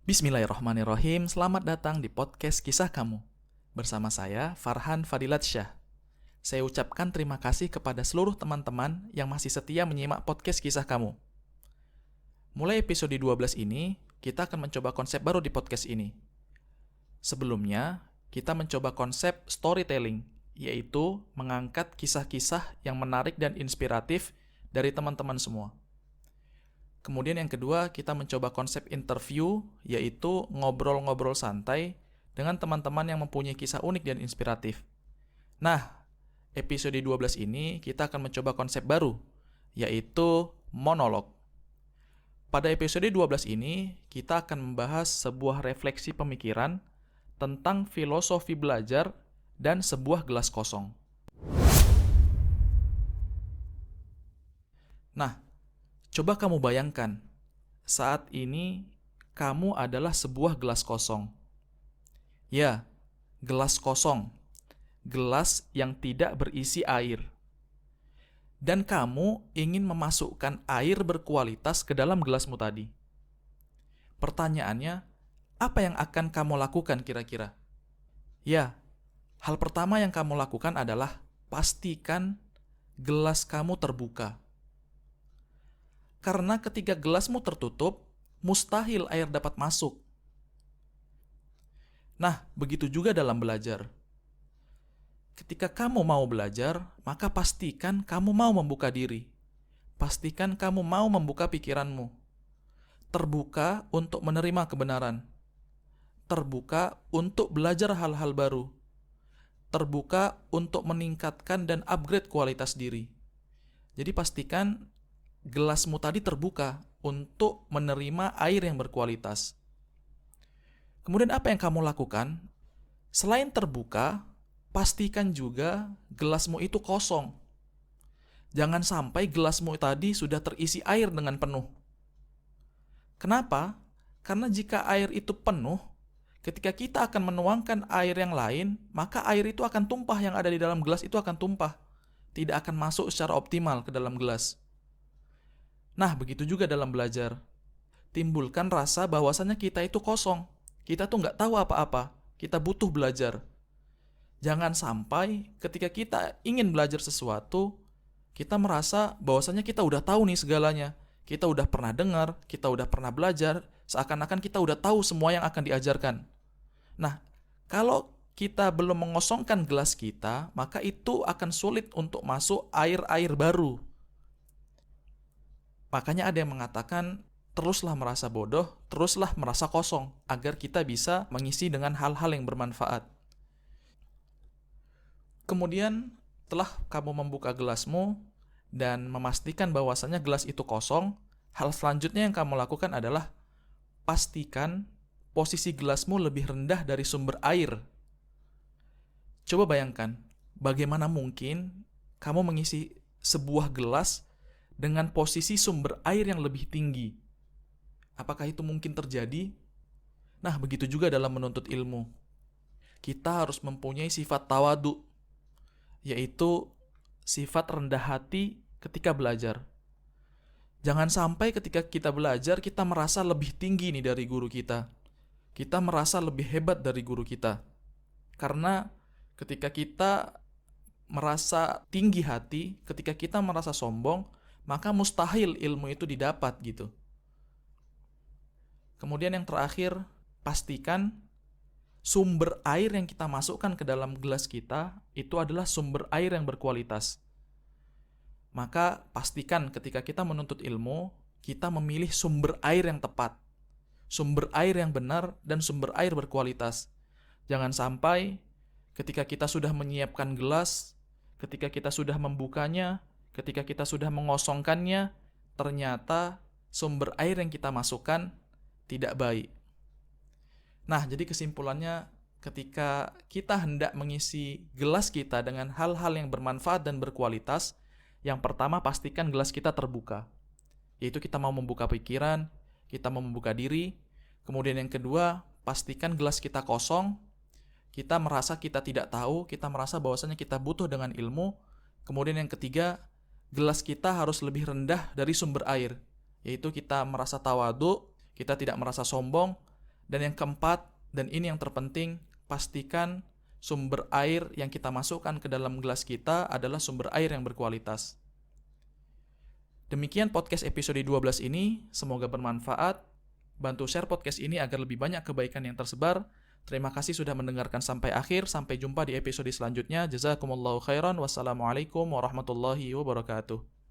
Bismillahirrahmanirrahim, selamat datang di podcast Kisah Kamu. Bersama saya, Farhan Fadilat Syah. Saya ucapkan terima kasih kepada seluruh teman-teman yang masih setia menyimak podcast Kisah Kamu. Mulai episode 12 ini, kita akan mencoba konsep baru di podcast ini. Sebelumnya, kita mencoba konsep storytelling, yaitu mengangkat kisah-kisah yang menarik dan inspiratif dari teman-teman semua. Kemudian yang kedua, kita mencoba konsep interview, yaitu ngobrol-ngobrol santai dengan teman-teman yang mempunyai kisah unik dan inspiratif. Nah, episode 12 ini kita akan mencoba konsep baru, yaitu monolog. Pada episode 12 ini, kita akan membahas sebuah refleksi pemikiran tentang filosofi belajar dan sebuah gelas kosong. Nah, coba kamu bayangkan, saat ini kamu adalah sebuah gelas kosong. Ya, gelas kosong. Gelas yang tidak berisi air. Dan kamu ingin memasukkan air berkualitas ke dalam gelasmu tadi. Pertanyaannya, apa yang akan kamu lakukan kira-kira? Ya, hal pertama yang kamu lakukan adalah pastikan gelas kamu terbuka. Karena ketika gelasmu tertutup, mustahil air dapat masuk. Nah, begitu juga dalam belajar. Ketika kamu mau belajar, maka pastikan kamu mau membuka diri. Pastikan kamu mau membuka pikiranmu. Terbuka untuk menerima kebenaran. Terbuka untuk belajar hal-hal baru. Terbuka untuk meningkatkan dan upgrade kualitas diri. Jadi pastikan gelasmu tadi terbuka untuk menerima air yang berkualitas. Kemudian apa yang kamu lakukan? Selain terbuka, pastikan juga gelasmu itu kosong. Jangan sampai gelasmu tadi sudah terisi air dengan penuh. Kenapa? Karena jika air itu penuh, ketika kita akan menuangkan air yang lain, maka air itu akan tumpah, yang ada di dalam gelas itu akan tumpah. Tidak akan masuk secara optimal ke dalam gelas. Nah, begitu juga dalam belajar. Timbulkan rasa bahwasannya kita itu kosong. Kita tuh nggak tahu apa-apa. Kita butuh belajar. Jangan sampai ketika kita ingin belajar sesuatu, kita merasa bahwasannya kita udah tahu nih segalanya. Kita udah pernah dengar, kita udah pernah belajar, seakan-akan kita udah tahu semua yang akan diajarkan. Nah, kalau kita belum mengosongkan gelas kita, maka itu akan sulit untuk masuk air-air baru. Makanya ada yang mengatakan, teruslah merasa bodoh, teruslah merasa kosong, agar kita bisa mengisi dengan hal-hal yang bermanfaat. Kemudian, setelah kamu membuka gelasmu dan memastikan bahwasannya gelas itu kosong, hal selanjutnya yang kamu lakukan adalah pastikan posisi gelasmu lebih rendah dari sumber air. Coba bayangkan, bagaimana mungkin kamu mengisi sebuah gelas dengan posisi sumber air yang lebih tinggi. Apakah itu mungkin terjadi? Nah, begitu juga dalam menuntut ilmu. Kita harus mempunyai sifat tawadu, yaitu sifat rendah hati ketika belajar. Jangan sampai ketika kita belajar, kita merasa lebih tinggi nih dari guru kita. Kita merasa lebih hebat dari guru kita. Karena ketika kita merasa tinggi hati, ketika kita merasa sombong, maka mustahil ilmu itu didapat gitu. Kemudian yang terakhir, pastikan sumber air yang kita masukkan ke dalam gelas kita itu adalah sumber air yang berkualitas. Maka pastikan ketika kita menuntut ilmu, kita memilih sumber air yang tepat, sumber air yang benar, dan sumber air berkualitas. Jangan sampai ketika kita sudah menyiapkan gelas, ketika kita sudah membukanya, ketika kita sudah mengosongkannya, ternyata sumber air yang kita masukkan tidak baik. Nah, jadi kesimpulannya, ketika kita hendak mengisi gelas kita dengan hal-hal yang bermanfaat dan berkualitas, yang pertama pastikan gelas kita terbuka. Yaitu kita mau membuka pikiran, kita mau membuka diri. Kemudian yang kedua, pastikan gelas kita kosong. Kita merasa kita tidak tahu, kita merasa bahwasanya kita butuh dengan ilmu. Kemudian yang ketiga, gelas kita harus lebih rendah dari sumber air, yaitu kita merasa tawadu, kita tidak merasa sombong, Dan yang keempat, dan ini yang terpenting, pastikan sumber air yang kita masukkan ke dalam gelas kita adalah sumber air yang berkualitas. Demikian podcast episode 12 ini, semoga bermanfaat. Bantu share podcast ini agar lebih banyak kebaikan yang tersebar. Terima kasih sudah mendengarkan sampai akhir. Sampai jumpa di episode selanjutnya. Jazakumullahu khairan. Wassalamualaikum warahmatullahi wabarakatuh.